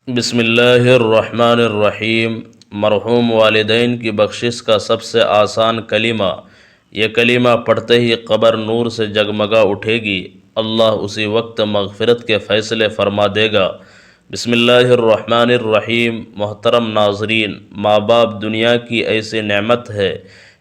بسم اللہ الرحمن الرحیم۔ مرحوم والدین کی بخشش کا سب سے آسان کلمہ، یہ کلمہ پڑھتے ہی قبر نور سے جگمگا اٹھے گی، اللہ اسی وقت مغفرت کے فیصلے فرما دے گا۔ بسم اللہ الرحمن الرحیم۔ محترم ناظرین، ماں باپ دنیا کی ایسی نعمت ہے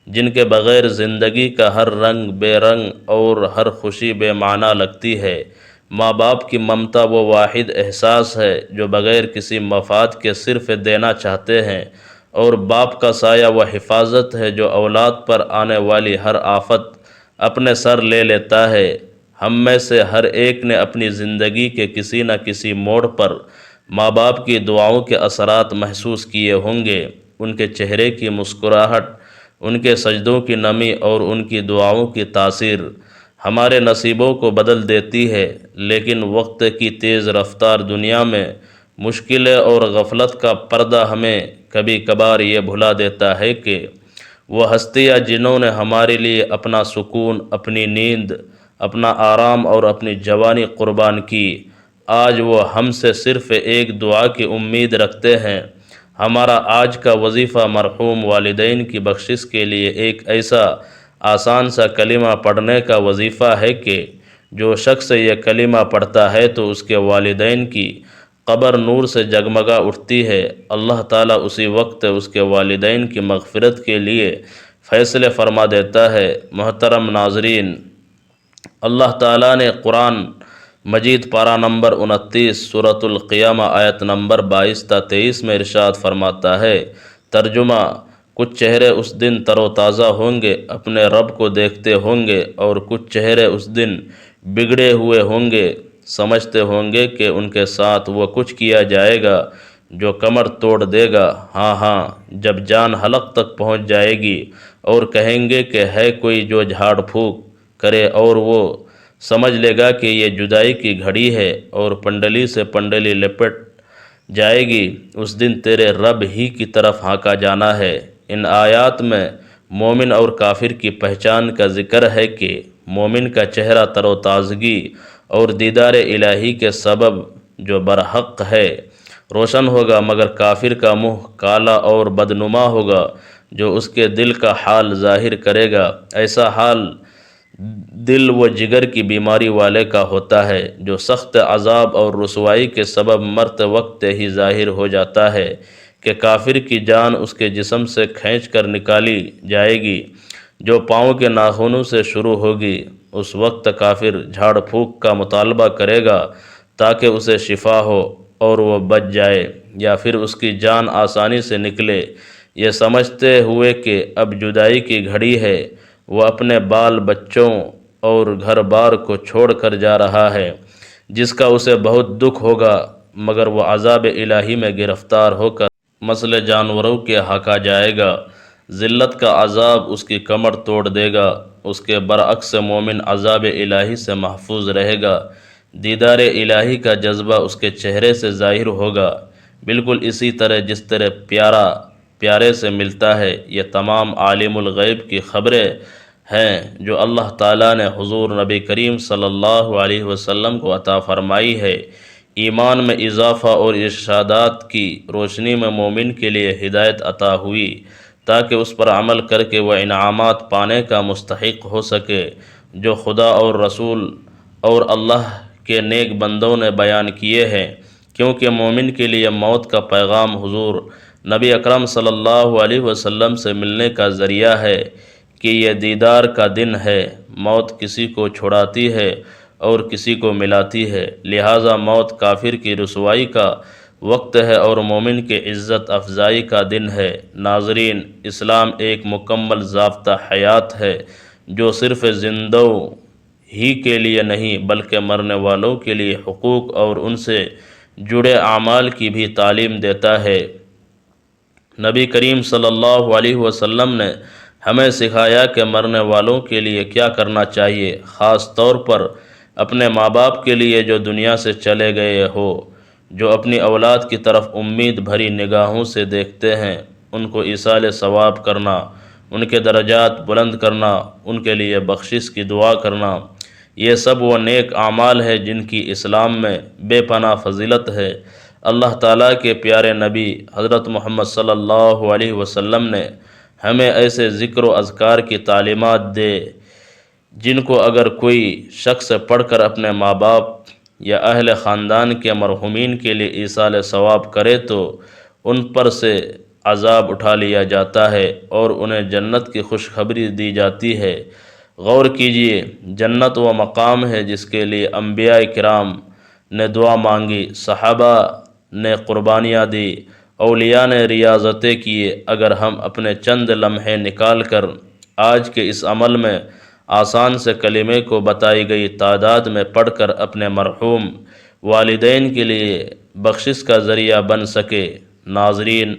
جن کے بغیر زندگی کا ہر رنگ بے رنگ اور ہر خوشی بے معنی لگتی ہے۔ ماں باپ کی ممتا وہ واحد احساس ہے جو بغیر کسی مفاد کے صرف دینا چاہتے ہیں، اور باپ کا سایہ وہ حفاظت ہے جو اولاد پر آنے والی ہر آفت اپنے سر لے لیتا ہے۔ ہم میں سے ہر ایک نے اپنی زندگی کے کسی نہ کسی موڑ پر ماں باپ کی دعاؤں کے اثرات محسوس کیے ہوں گے۔ ان کے چہرے کی مسکراہٹ، ان کے سجدوں کی نمی اور ان کی دعاؤں کی تاثیر ہمارے نصیبوں کو بدل دیتی ہے، لیکن وقت کی تیز رفتار دنیا میں مشکلیں اور غفلت کا پردہ ہمیں کبھی کبھار یہ بھلا دیتا ہے کہ وہ ہستیاں جنہوں نے ہمارے لیے اپنا سکون، اپنی نیند، اپنا آرام اور اپنی جوانی قربان کی، آج وہ ہم سے صرف ایک دعا کی امید رکھتے ہیں۔ ہمارا آج کا وظیفہ مرحوم والدین کی بخشش کے لیے ایک ایسا آسان سا کلمہ پڑھنے کا وظیفہ ہے کہ جو شخص یہ کلمہ پڑھتا ہے تو اس کے والدین کی قبر نور سے جگمگا اٹھتی ہے، اللہ تعالیٰ اسی وقت اس کے والدین کی مغفرت کے لیے فیصلے فرما دیتا ہے۔ محترم ناظرین، اللہ تعالیٰ نے قرآن مجید پارہ نمبر 29 سورۃ القیامہ آیت نمبر 22 تا 23 میں ارشاد فرماتا ہے۔ ترجمہ: کچھ چہرے اس دن تر و تازہ ہوں گے، اپنے رب کو دیکھتے ہوں گے، اور کچھ چہرے اس دن بگڑے ہوئے ہوں گے، سمجھتے ہوں گے کہ ان کے ساتھ وہ کچھ کیا جائے گا جو کمر توڑ دے گا۔ ہاں ہاں، جب جان حلق تک پہنچ جائے گی اور کہیں گے کہ ہے کوئی جو جھاڑ پھونک کرے، اور وہ سمجھ لے گا کہ یہ جدائی کی گھڑی ہے اور پنڈلی سے پنڈلی لپٹ جائے گی، اس دن تیرے رب ہی کی طرف ہانکا جانا ہے۔ ان آیات میں مومن اور کافر کی پہچان کا ذکر ہے کہ مومن کا چہرہ تر و تازگی اور دیدار الہی کے سبب جو برحق ہے روشن ہوگا، مگر کافر کا منہ کالا اور بدنما ہوگا جو اس کے دل کا حال ظاہر کرے گا۔ ایسا حال دل و جگر کی بیماری والے کا ہوتا ہے جو سخت عذاب اور رسوائی کے سبب مرتے وقت ہی ظاہر ہو جاتا ہے کہ کافر کی جان اس کے جسم سے کھینچ کر نکالی جائے گی، جو پاؤں کے ناخنوں سے شروع ہوگی۔ اس وقت کافر جھاڑ پھونک کا مطالبہ کرے گا تاکہ اسے شفا ہو اور وہ بچ جائے، یا پھر اس کی جان آسانی سے نکلے۔ یہ سمجھتے ہوئے کہ اب جدائی کی گھڑی ہے، وہ اپنے بال بچوں اور گھر بار کو چھوڑ کر جا رہا ہے، جس کا اسے بہت دکھ ہوگا، مگر وہ عذاب الہی میں گرفتار ہو کر مثل جانوروں کے ہانکا جائے گا۔ ذلت کا عذاب اس کی کمر توڑ دے گا۔ اس کے برعکس مومن عذاب الہی سے محفوظ رہے گا۔ دیدار الہی کا جذبہ اس کے چہرے سے ظاہر ہوگا، بالکل اسی طرح جس طرح پیارا پیارے سے ملتا ہے۔ یہ تمام عالم الغیب کی خبریں ہیں جو اللہ تعالیٰ نے حضور نبی کریم صلی اللہ علیہ وسلم کو عطا فرمائی ہے۔ ایمان میں اضافہ اور ارشادات کی روشنی میں مومن کے لیے ہدایت عطا ہوئی تاکہ اس پر عمل کر کے وہ انعامات پانے کا مستحق ہو سکے جو خدا اور رسول اور اللہ کے نیک بندوں نے بیان کیے ہیں، کیونکہ مومن کے لیے موت کا پیغام حضور نبی اکرم صلی اللہ علیہ وسلم سے ملنے کا ذریعہ ہے کہ یہ دیدار کا دن ہے۔ موت کسی کو چھڑاتی ہے اور کسی کو ملاتی ہے، لہٰذا موت کافر کی رسوائی کا وقت ہے اور مومن کے عزت افزائی کا دن ہے۔ ناظرین، اسلام ایک مکمل ضابطہ حیات ہے جو صرف زندوں ہی کے لیے نہیں بلکہ مرنے والوں کے لیے حقوق اور ان سے جڑے اعمال کی بھی تعلیم دیتا ہے۔ نبی کریم صلی اللہ علیہ وسلم نے ہمیں سکھایا کہ مرنے والوں کے لیے کیا کرنا چاہیے، خاص طور پر اپنے ماں باپ کے لیے جو دنیا سے چلے گئے ہو، جو اپنی اولاد کی طرف امید بھری نگاہوں سے دیکھتے ہیں۔ ان کو ایصال ثواب کرنا، ان کے درجات بلند کرنا، ان کے لیے بخشش کی دعا کرنا، یہ سب وہ نیک اعمال ہے جن کی اسلام میں بے پناہ فضیلت ہے۔ اللہ تعالیٰ کے پیارے نبی حضرت محمد صلی اللہ علیہ وسلم نے ہمیں ایسے ذکر و اذکار کی تعلیمات دے جن کو اگر کوئی شخص پڑھ کر اپنے ماں باپ یا اہل خاندان کے مرحومین کے لیے ایصال ثواب کرے تو ان پر سے عذاب اٹھا لیا جاتا ہے اور انہیں جنت کی خوشخبری دی جاتی ہے۔ غور کیجئے، جنت وہ مقام ہے جس کے لیے انبیاء کرام نے دعا مانگی، صحابہ نے قربانیاں دی، اولیاء نے ریاضتیں کیے۔ اگر ہم اپنے چند لمحے نکال کر آج کے اس عمل میں آسان سے کلمے کو بتائی گئی تعداد میں پڑھ کر اپنے مرحوم والدین کے لیے بخشش کا ذریعہ بن سکے۔ ناظرین،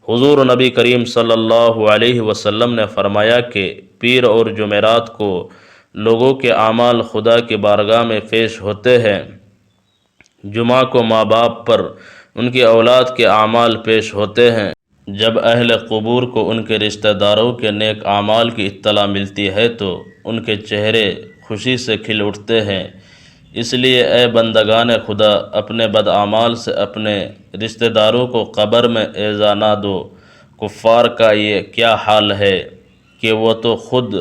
حضور نبی کریم صلی اللہ علیہ وسلم نے فرمایا کہ پیر اور جمعرات کو لوگوں کے اعمال خدا کی بارگاہ میں پیش ہوتے ہیں۔ جمعہ کو ماں باپ پر ان کی اولاد کے اعمال پیش ہوتے ہیں۔ جب اہل قبور کو ان کے رشتہ داروں کے نیک اعمال کی اطلاع ملتی ہے تو ان کے چہرے خوشی سے کھل اٹھتے ہیں۔ اس لیے اے بندگان خدا، اپنے بد اعمال سے اپنے رشتہ داروں کو قبر میں ایذا نہ دو۔ کفار کا یہ کیا حال ہے کہ وہ تو خود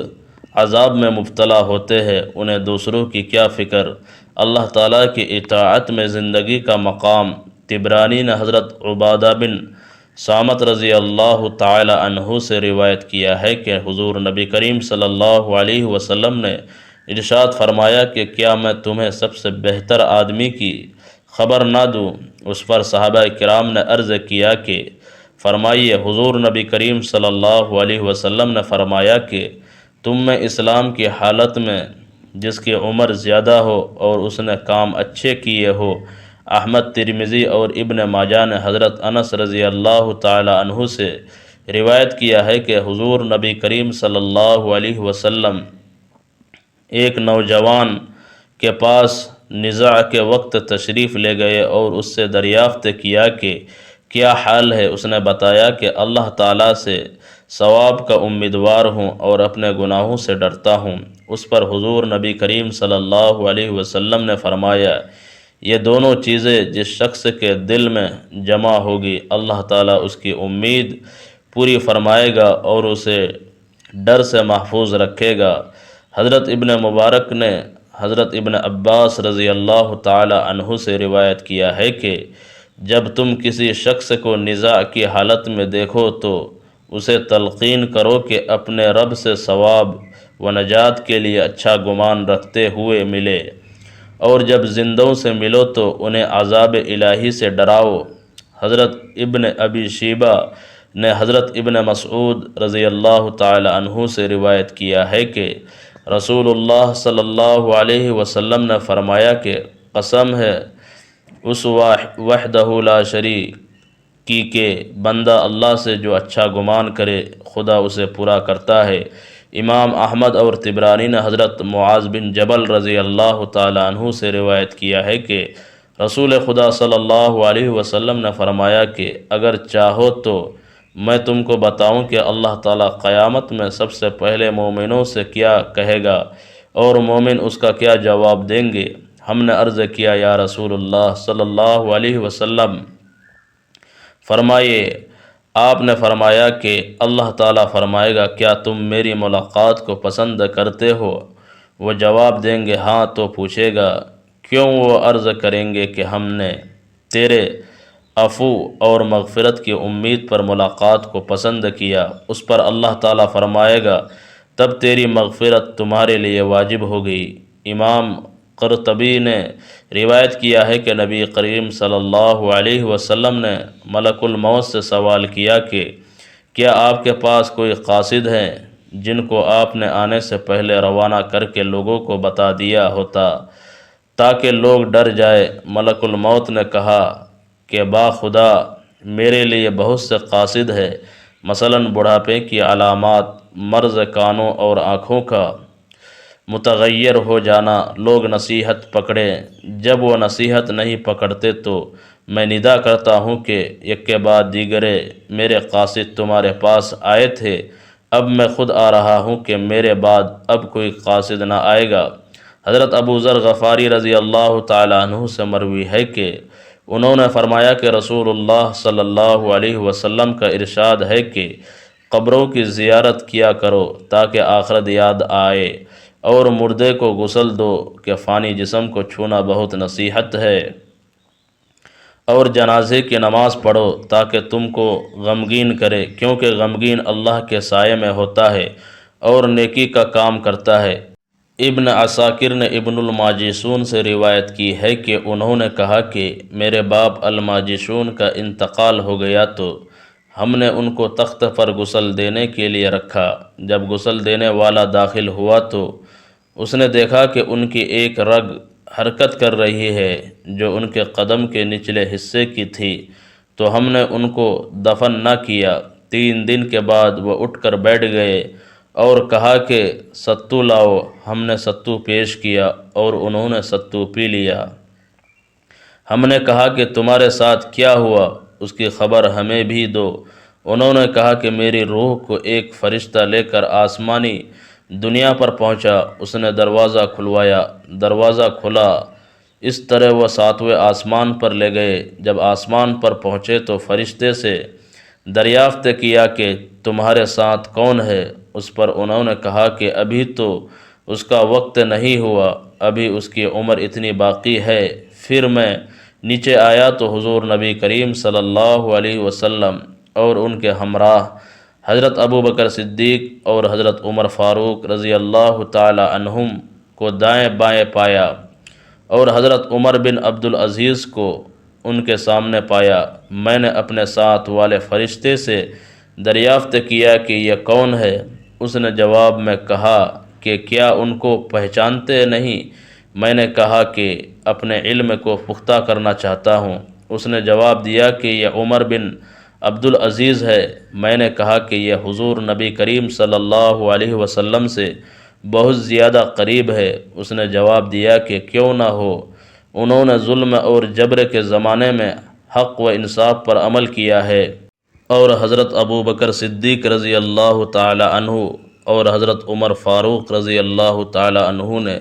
عذاب میں مبتلا ہوتے ہیں، انہیں دوسروں کی کیا فکر۔ اللہ تعالیٰ کی اطاعت میں زندگی کا مقام۔ طبرانی نے حضرت عبادہ بن صامت رضی اللہ تعالی عنہ سے روایت کیا ہے کہ حضور نبی کریم صلی اللہ علیہ وسلم نے ارشاد فرمایا کہ کیا میں تمہیں سب سے بہتر آدمی کی خبر نہ دوں؟ اس پر صحابہ کرام نے عرض کیا کہ فرمائیے۔ حضور نبی کریم صلی اللہ علیہ وسلم نے فرمایا کہ تم میں اسلام کی حالت میں جس کی عمر زیادہ ہو اور اس نے کام اچھے کیے ہو۔ احمد، ترمذی اور ابن ماجہ نے حضرت انس رضی اللہ تعالی عنہ سے روایت کیا ہے کہ حضور نبی کریم صلی اللہ علیہ وسلم ایک نوجوان کے پاس نزاع کے وقت تشریف لے گئے اور اس سے دریافت کیا کہ کیا حال ہے؟ اس نے بتایا کہ اللہ تعالیٰ سے ثواب کا امیدوار ہوں اور اپنے گناہوں سے ڈرتا ہوں۔ اس پر حضور نبی کریم صلی اللہ علیہ وسلم نے فرمایا، یہ دونوں چیزیں جس شخص کے دل میں جمع ہوگی اللہ تعالیٰ اس کی امید پوری فرمائے گا اور اسے ڈر سے محفوظ رکھے گا۔ حضرت ابن مبارک نے حضرت ابن عباس رضی اللہ تعالی عنہ سے روایت کیا ہے کہ جب تم کسی شخص کو نزاع کی حالت میں دیکھو تو اسے تلقین کرو کہ اپنے رب سے ثواب و نجات کے لیے اچھا گمان رکھتے ہوئے ملے، اور جب زندوں سے ملو تو انہیں عذاب الہی سے ڈراؤ۔ حضرت ابن ابی شیبہ نے حضرت ابن مسعود رضی اللہ تعالی عنہ سے روایت کیا ہے کہ رسول اللہ صلی اللہ علیہ وسلم نے فرمایا کہ قسم ہے اس وحدہ لا شریک کی کہ بندہ اللہ سے جو اچھا گمان کرے خدا اسے پورا کرتا ہے۔ امام احمد اور طبرانی نے حضرت معاذ بن جبل رضی اللہ تعالی عنہ سے روایت کیا ہے کہ رسول خدا صلی اللہ علیہ وسلم نے فرمایا کہ اگر چاہو تو میں تم کو بتاؤں کہ اللہ تعالیٰ قیامت میں سب سے پہلے مومنوں سے کیا کہے گا اور مومن اس کا کیا جواب دیں گے؟ ہم نے عرض کیا، یا رسول اللہ صلی اللہ علیہ وسلم فرمائیے۔ آپ نے فرمایا کہ اللہ تعالیٰ فرمائے گا کیا تم میری ملاقات کو پسند کرتے ہو؟ وہ جواب دیں گے ہاں۔ تو پوچھے گا کیوں؟ وہ عرض کریں گے کہ ہم نے تیرے عفو اور مغفرت کی امید پر ملاقات کو پسند کیا۔ اس پر اللہ تعالیٰ فرمائے گا تب تیری مغفرت تمہارے لیے واجب ہو گئی۔ امام قرطبی نے روایت کیا ہے کہ نبی کریم صلی اللہ علیہ وسلم نے ملک الموت سے سوال کیا کہ کیا آپ کے پاس کوئی قاصد ہیں جن کو آپ نے آنے سے پہلے روانہ کر کے لوگوں کو بتا دیا ہوتا تاکہ لوگ ڈر جائے؟ ملک الموت نے کہا کہ باخدا میرے لیے بہت سے قاصد ہیں، مثلاً بڑھاپے کی علامات، مرض کانوں اور آنکھوں کا متغیر ہو جانا۔ لوگ نصیحت پکڑیں، جب وہ نصیحت نہیں پکڑتے تو میں ندا کرتا ہوں کہ یک کے بعد دیگرے میرے قاصد تمہارے پاس آئے تھے، اب میں خود آ رہا ہوں کہ میرے بعد اب کوئی قاصد نہ آئے گا۔ حضرت ابو ذر غفاری رضی اللہ تعالی عنہ سے مروی ہے کہ انہوں نے فرمایا کہ رسول اللہ صلی اللہ علیہ وسلم کا ارشاد ہے کہ قبروں کی زیارت کیا کرو تاکہ آخرت یاد آئے، اور مردے کو غسل دو کہ فانی جسم کو چھونا بہت نصیحت ہے، اور جنازے کی نماز پڑھو تاکہ تم کو غمگین کرے، کیونکہ غمگین اللہ کے سائے میں ہوتا ہے اور نیکی کا کام کرتا ہے۔ ابن عساکر نے ابن الماجشون سے روایت کی ہے کہ انہوں نے کہا کہ میرے باپ الماجشون کا انتقال ہو گیا تو ہم نے ان کو تخت پر غسل دینے کے لیے رکھا۔ جب غسل دینے والا داخل ہوا تو اس نے دیکھا کہ ان کی ایک رگ حرکت کر رہی ہے جو ان کے قدم کے نچلے حصے کی تھی، تو ہم نے ان کو دفن نہ کیا۔ 3 دن کے بعد وہ اٹھ کر بیٹھ گئے اور کہا کہ ستو لاؤ۔ ہم نے ستو پیش کیا اور انہوں نے ستو پی لیا۔ ہم نے کہا کہ تمہارے ساتھ کیا ہوا، اس کی خبر ہمیں بھی دو۔ انہوں نے کہا کہ میری روح کو ایک فرشتہ لے کر آسمانی دنیا پر پہنچا، اس نے دروازہ کھلوایا، دروازہ کھلا، اس طرح وہ 7ویں آسمان پر لے گئے۔ جب آسمان پر پہنچے تو فرشتے سے دریافت کیا کہ تمہارے ساتھ کون ہے؟ اس پر انہوں نے کہا کہ ابھی تو اس کا وقت نہیں ہوا، ابھی اس کی عمر اتنی باقی ہے۔ پھر میں نیچے آیا تو حضور نبی کریم صلی اللہ علیہ وسلم اور ان کے ہمراہ حضرت ابوبکر صدیق اور حضرت عمر فاروق رضی اللہ تعالی عنہم کو دائیں بائیں پایا، اور حضرت عمر بن عبدالعزیز کو ان کے سامنے پایا۔ میں نے اپنے ساتھ والے فرشتے سے دریافت کیا کہ یہ کون ہے؟ اس نے جواب میں کہا کہ کیا ان کو پہچانتے نہیں؟ میں نے کہا کہ اپنے علم کو پختہ کرنا چاہتا ہوں۔ اس نے جواب دیا کہ یہ عمر بن عبدالعزیز ہے۔ میں نے کہا کہ یہ حضور نبی کریم صلی اللہ علیہ وسلم سے بہت زیادہ قریب ہے۔ اس نے جواب دیا کہ کیوں نہ ہو، انہوں نے ظلم اور جبر کے زمانے میں حق و انصاف پر عمل کیا ہے، اور حضرت ابوبکر صدیق رضی اللہ تعالی عنہ اور حضرت عمر فاروق رضی اللہ تعالی عنہ نے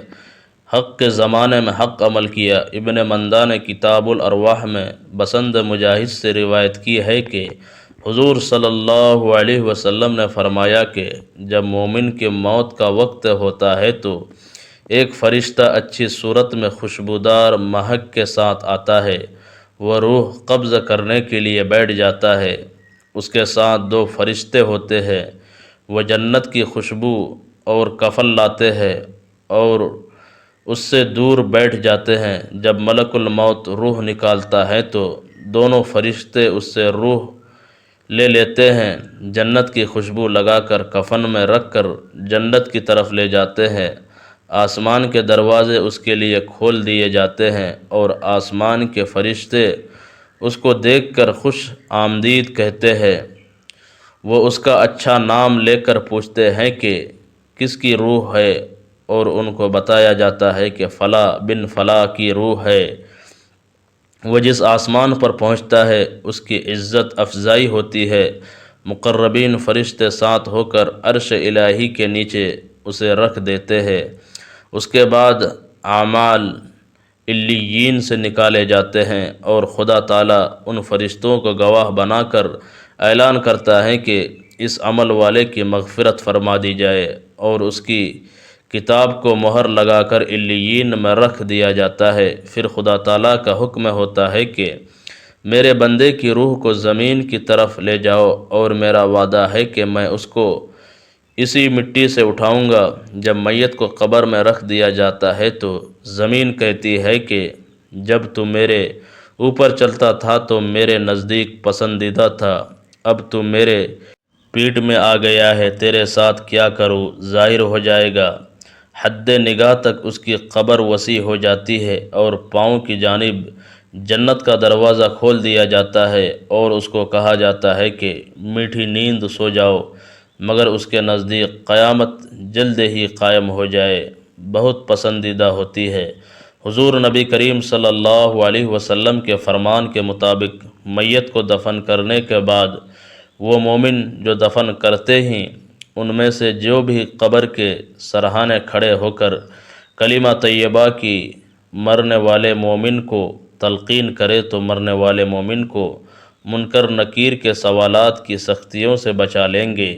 حق کے زمانے میں حق عمل کیا۔ ابن مندہ نے کتاب الارواح میں بسند مجاہد سے روایت کی ہے کہ حضور صلی اللہ علیہ وسلم نے فرمایا کہ جب مومن کی موت کا وقت ہوتا ہے تو ایک فرشتہ اچھی صورت میں خوشبودار مہک کے ساتھ آتا ہے، وہ روح قبض کرنے کے لیے بیٹھ جاتا ہے۔ اس کے ساتھ 2 فرشتے ہوتے ہیں، وہ جنت کی خوشبو اور کفن لاتے ہیں اور اس سے دور بیٹھ جاتے ہیں۔ جب ملک الموت روح نکالتا ہے تو دونوں فرشتے اس سے روح لے لیتے ہیں، جنت کی خوشبو لگا کر کفن میں رکھ کر جنت کی طرف لے جاتے ہیں۔ آسمان کے دروازے اس کے لیے کھول دیے جاتے ہیں اور آسمان کے فرشتے اس کو دیکھ کر خوش آمدید کہتے ہیں۔ وہ اس کا اچھا نام لے کر پوچھتے ہیں کہ کس کی روح ہے، اور ان کو بتایا جاتا ہے کہ فلاں بن فلاں کی روح ہے۔ وہ جس آسمان پر پہنچتا ہے اس کی عزت افزائی ہوتی ہے، مقربین فرشتے ساتھ ہو کر عرش الہی کے نیچے اسے رکھ دیتے ہیں۔ اس کے بعد اعمال علیین سے نکالے جاتے ہیں، اور خدا تعالیٰ ان فرشتوں کو گواہ بنا کر اعلان کرتا ہے کہ اس عمل والے کی مغفرت فرما دی جائے، اور اس کی کتاب کو مہر لگا کر علیین میں رکھ دیا جاتا ہے۔ پھر خدا تعالیٰ کا حکم ہوتا ہے کہ میرے بندے کی روح کو زمین کی طرف لے جاؤ، اور میرا وعدہ ہے کہ میں اس کو اسی مٹی سے اٹھاؤں گا۔ جب میت کو قبر میں رکھ دیا جاتا ہے تو زمین کہتی ہے کہ جب تو میرے اوپر چلتا تھا تو میرے نزدیک پسندیدہ تھا، اب تو میرے پیٹ میں آ گیا ہے، تیرے ساتھ کیا کروں؟ ظاہر ہو جائے گا۔ حد نگاہ تک اس کی قبر وسیع ہو جاتی ہے، اور پاؤں کی جانب جنت کا دروازہ کھول دیا جاتا ہے، اور اس کو کہا جاتا ہے کہ میٹھی نیند سو جاؤ، مگر اس کے نزدیک قیامت جلد ہی قائم ہو جائے، بہت پسندیدہ ہوتی ہے۔ حضور نبی کریم صلی اللہ علیہ وسلم کے فرمان کے مطابق میت کو دفن کرنے کے بعد وہ مومن جو دفن کرتے ہی ان میں سے جو بھی قبر کے سرہانے کھڑے ہو کر کلمہ طیبہ کی مرنے والے مومن کو تلقین کرے تو مرنے والے مومن کو منکر نکیر کے سوالات کی سختیوں سے بچا لیں گے۔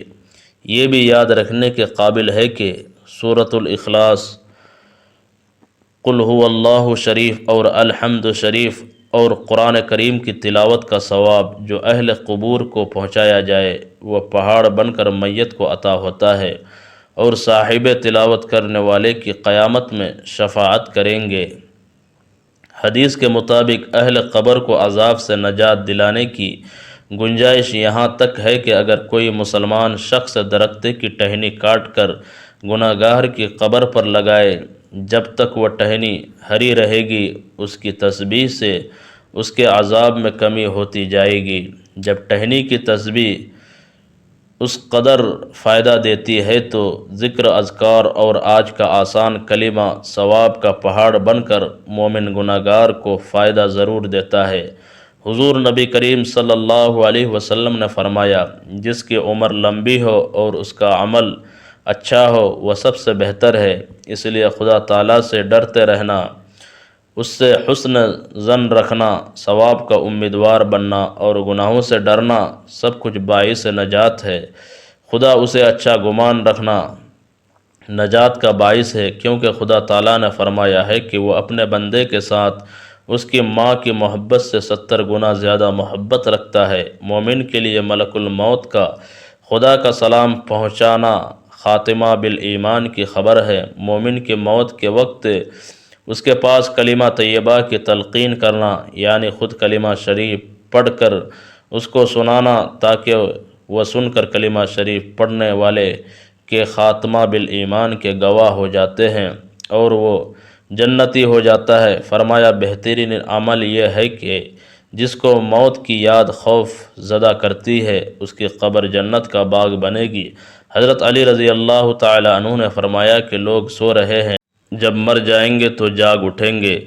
یہ بھی یاد رکھنے کے قابل ہے کہ سورۃ الاخلاص، قل هو اللہ شریف اور الحمد شریف اور قرآن کریم کی تلاوت کا ثواب جو اہل قبور کو پہنچایا جائے وہ پہاڑ بن کر میت کو عطا ہوتا ہے، اور صاحب تلاوت کرنے والے کی قیامت میں شفاعت کریں گے۔ حدیث کے مطابق اہل قبر کو عذاب سے نجات دلانے کی گنجائش یہاں تک ہے کہ اگر کوئی مسلمان شخص درخت کی ٹہنی کاٹ کر گناہ گار کی قبر پر لگائے، جب تک وہ ٹہنی ہری رہے گی اس کی تسبیح سے اس کے عذاب میں کمی ہوتی جائے گی۔ جب ٹہنی کی تسبیح اس قدر فائدہ دیتی ہے تو ذکر اذکار اور آج کا آسان کلمہ ثواب کا پہاڑ بن کر مومن گناہ گار کو فائدہ ضرور دیتا ہے۔ حضور نبی کریم صلی اللہ علیہ وسلم نے فرمایا، جس کی عمر لمبی ہو اور اس کا عمل اچھا ہو وہ سب سے بہتر ہے، اس لیے خدا تعالیٰ سے ڈرتے رہنا، اس سے حسن ظن رکھنا، ثواب کا امیدوار بننا اور گناہوں سے ڈرنا سب کچھ باعث نجات ہے۔ خدا اسے اچھا گمان رکھنا نجات کا باعث ہے، کیونکہ خدا تعالیٰ نے فرمایا ہے کہ وہ اپنے بندے کے ساتھ اس کی ماں کی محبت سے 70 گنا زیادہ محبت رکھتا ہے۔ مومن کے لیے ملک الموت کا خدا کا سلام پہنچانا خاتمہ بالایمان کی خبر ہے۔ مومن کی موت کے وقت اس کے پاس کلمہ طیبہ کی تلقین کرنا، یعنی خود کلمہ شریف پڑھ کر اس کو سنانا تاکہ وہ سن کر کلمہ شریف پڑھنے والے کے خاتمہ بالایمان کے گواہ ہو جاتے ہیں اور وہ جنتی ہو جاتا ہے۔ فرمایا بہترین عمل یہ ہے کہ جس کو موت کی یاد خوف زدہ کرتی ہے اس کی قبر جنت کا باغ بنے گی۔ حضرت علی رضی اللہ تعالی عنہ نے فرمایا کہ لوگ سو رہے ہیں، جب مر جائیں گے تو جاگ اٹھیں گے،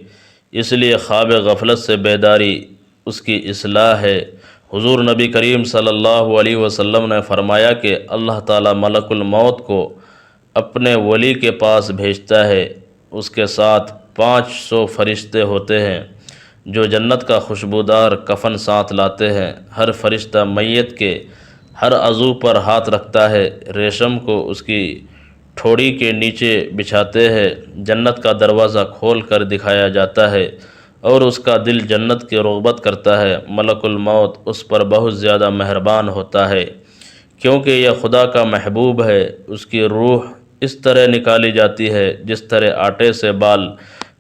اس لیے خواب غفلت سے بیداری اس کی اصلاح ہے۔ حضور نبی کریم صلی اللہ علیہ وسلم نے فرمایا کہ اللہ تعالیٰ ملک الموت کو اپنے ولی کے پاس بھیجتا ہے، اس کے ساتھ 500 فرشتے ہوتے ہیں جو جنت کا خوشبودار کفن ساتھ لاتے ہیں۔ ہر فرشتہ میت کے ہر عضو پر ہاتھ رکھتا ہے، ریشم کو اس کی ٹھوڑی کے نیچے بچھاتے ہیں، جنت کا دروازہ کھول کر دکھایا جاتا ہے اور اس کا دل جنت کی رغبت کرتا ہے۔ ملک الموت اس پر بہت زیادہ مہربان ہوتا ہے کیونکہ یہ خدا کا محبوب ہے۔ اس کی روح اس طرح نکالی جاتی ہے جس طرح آٹے سے بال۔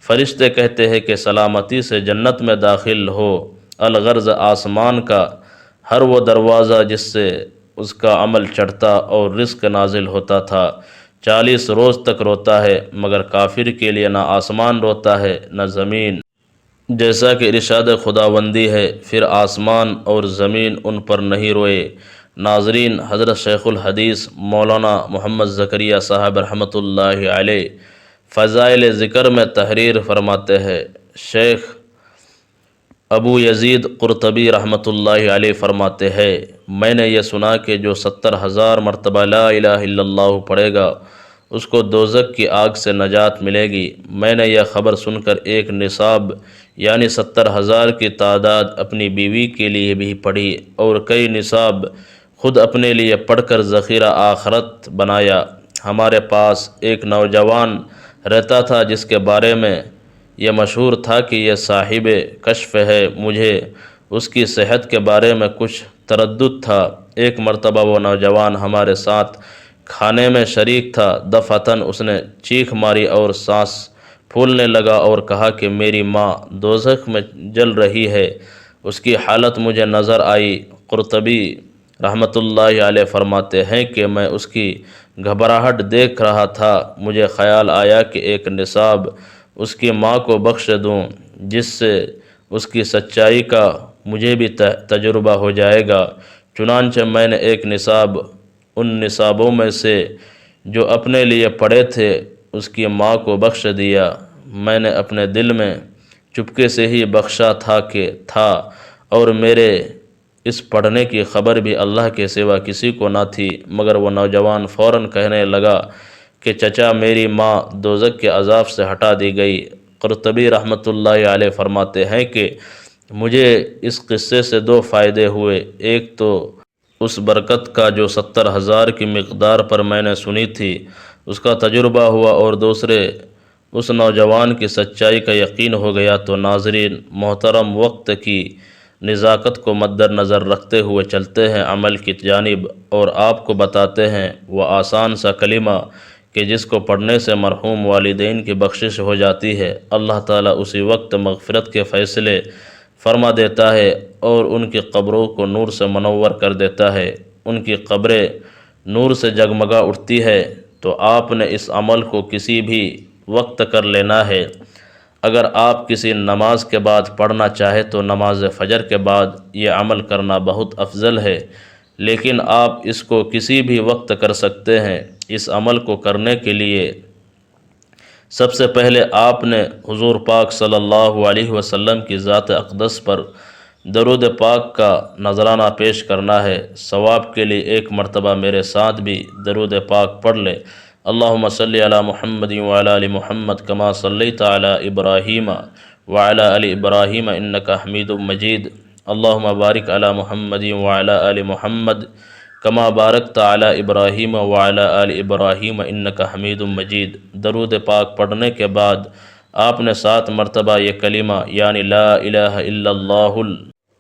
فرشتے کہتے ہیں کہ سلامتی سے جنت میں داخل ہو، الغرض آسمان کا ہر وہ دروازہ جس سے اس کا عمل چڑھتا اور رزق نازل ہوتا تھا 40 روز تک روتا ہے، مگر کافر کے لیے نہ آسمان روتا ہے نہ زمین، جیسا کہ ارشاد خداوندی ہے، پھر آسمان اور زمین ان پر نہیں روئے۔ ناظرین، حضرت شیخ الحدیث مولانا محمد زکریا صاحب رحمۃ اللہ علیہ فضائل ذکر میں تحریر فرماتے ہیں۔ شیخ ابو یزید قرطبی رحمۃ اللہ علیہ فرماتے ہیں، میں نے یہ سنا کہ جو 70,000 مرتبہ لا الہ الا اللہ پڑھے گا اس کو دوزخ کی آگ سے نجات ملے گی۔ میں نے یہ خبر سن کر ایک نصاب یعنی 70,000 کی تعداد اپنی بیوی کے لیے بھی پڑھی اور کئی نصاب خود اپنے لیے پڑھ کر ذخیرہ آخرت بنایا۔ ہمارے پاس ایک نوجوان رہتا تھا جس کے بارے میں یہ مشہور تھا کہ یہ صاحب کشف ہے۔ مجھے اس کی صحت کے بارے میں کچھ تردد تھا۔ ایک مرتبہ وہ نوجوان ہمارے ساتھ کھانے میں شریک تھا، دفعتاً اس نے چیخ ماری اور سانس پھولنے لگا اور کہا کہ میری ماں دوزخ میں جل رہی ہے، اس کی حالت مجھے نظر آئی۔ قرطبی رحمۃ اللہ علیہ فرماتے ہیں کہ میں اس کی گھبراہٹ دیکھ رہا تھا، مجھے خیال آیا کہ ایک نصاب اس کی ماں کو بخش دوں جس سے اس کی سچائی کا مجھے بھی تجربہ ہو جائے گا۔ چنانچہ میں نے ایک نصاب ان نصابوں میں سے جو اپنے لیے پڑے تھے اس کی ماں کو بخش دیا۔ میں نے اپنے دل میں چپکے سے ہی بخشا تھا اور میرے اس پڑھنے کی خبر بھی اللہ کے سوا کسی کو نہ تھی، مگر وہ نوجوان فوراً کہنے لگا کہ چچا میری ماں دوزخ کے عذاب سے ہٹا دی گئی، قرطبی رحمۃ اللہ علیہ فرماتے ہیں کہ مجھے اس قصے سے دو فائدے ہوئے۔ ایک تو اس برکت کا جو 70,000 کی مقدار پر میں نے سنی تھی اس کا تجربہ ہوا، اور دوسرے اس نوجوان کی سچائی کا یقین ہو گیا۔ تو ناظرین محترم، وقت کی نزاکت کو مد نظر رکھتے ہوئے چلتے ہیں عمل کی جانب، اور آپ کو بتاتے ہیں وہ آسان سا کلمہ کہ جس کو پڑھنے سے مرحوم والدین کی بخشش ہو جاتی ہے۔ اللہ تعالیٰ اسی وقت مغفرت کے فیصلے فرما دیتا ہے اور ان کی قبروں کو نور سے منور کر دیتا ہے، ان کی قبریں نور سے جگمگا اٹھتی ہے۔ تو آپ نے اس عمل کو کسی بھی وقت کر لینا ہے۔ اگر آپ کسی نماز کے بعد پڑھنا چاہے تو نماز فجر کے بعد یہ عمل کرنا بہت افضل ہے، لیکن آپ اس کو کسی بھی وقت کر سکتے ہیں۔ اس عمل کو کرنے کے لیے سب سے پہلے آپ نے حضور پاک صلی اللہ علیہ وسلم کی ذات اقدس پر درود پاک کا نذرانہ پیش کرنا ہے۔ ثواب کے لیے ایک مرتبہ میرے ساتھ بھی درود پاک پڑھ لے۔ اللہم صلی علی محمد وعلی آل محمد کما صلیت علی ابراہیم وعلی آل ابراہیم انک حمید مجید۔ اللہم بارک علی محمد وعلی آل محمد کما بارکت علی ابراہیم وعلی آل ابراہیم انک حمید مجید۔ درود پاک پڑھنے کے بعد آپ نے 7 مرتبہ یہ کلمہ یعنی لا الہ الا اللہ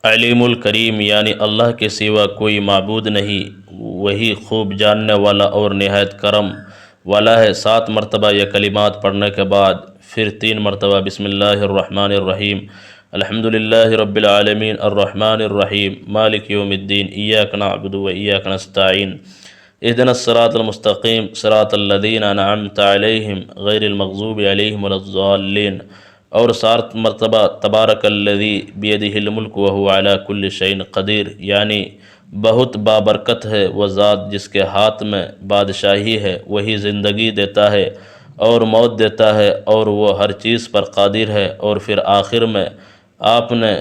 العلیم الکریم، یعنی اللہ کے سوا کوئی معبود نہیں، وہی خوب جاننے والا اور نہایت کرم والا ہے۔ 7 مرتبہ یہ کلمات پڑھنے کے بعد پھر 3 مرتبہ بسم اللہ الرحمن الرحیم، الحمدللہ رب العالمین الرحمن الرحیم مالک یوم الدین ایاک نعبد و ایاک نستعین اہدنا الصراط المستقیم صراط الذین انعمت علیہم غیر المغضوب علیہم ولا الضالین، اور 7 مرتبہ تبارک الذی بیدہ الملک وہو علی کل شیء قدیر، یعنی بہت بابرکت ہے وہ ذات جس کے ہاتھ میں بادشاہی ہے، وہی زندگی دیتا ہے اور موت دیتا ہے اور وہ ہر چیز پر قادر ہے۔ اور پھر آخر میں آپ نے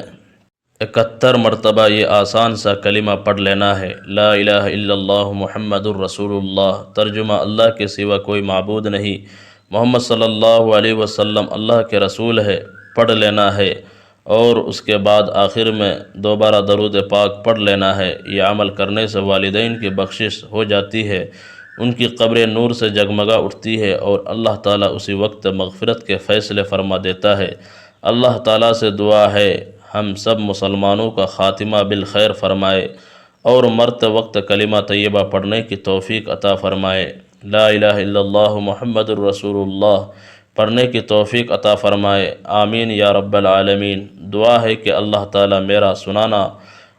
71 مرتبہ یہ آسان سا کلمہ پڑھ لینا ہے، لا الہ الا اللہ محمد الرسول اللہ، ترجمہ اللہ کے سوا کوئی معبود نہیں، محمد صلی اللہ علیہ وسلم اللہ کے رسول ہے، پڑھ لینا ہے۔ اور اس کے بعد آخر میں دوبارہ درود پاک پڑھ لینا ہے۔ یہ عمل کرنے سے والدین کی بخشش ہو جاتی ہے، ان کی قبریں نور سے جگمگا اٹھتی ہے، اور اللہ تعالیٰ اسی وقت مغفرت کے فیصلے فرما دیتا ہے۔ اللہ تعالیٰ سے دعا ہے ہم سب مسلمانوں کا خاتمہ بالخیر فرمائے اور مرتے وقت کلمہ طیبہ پڑھنے کی توفیق عطا فرمائے۔ لا الہ الا اللہ محمد الرسول اللہ پڑھنے کی توفیق عطا فرمائے، آمین یا رب العالمین۔ دعا ہے کہ اللہ تعالیٰ میرا سنانا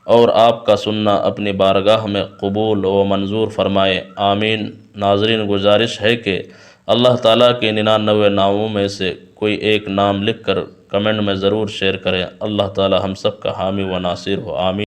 اور آپ کا سننا اپنی بارگاہ میں قبول و منظور فرمائے، آمین۔ ناظرین، گزارش ہے کہ اللہ تعالیٰ کے 99 ناموں میں سے کوئی ایک نام لکھ کر کمنٹ میں ضرور شیئر کریں۔ اللہ تعالیٰ ہم سب کا حامی و ناصر ہو، آمین۔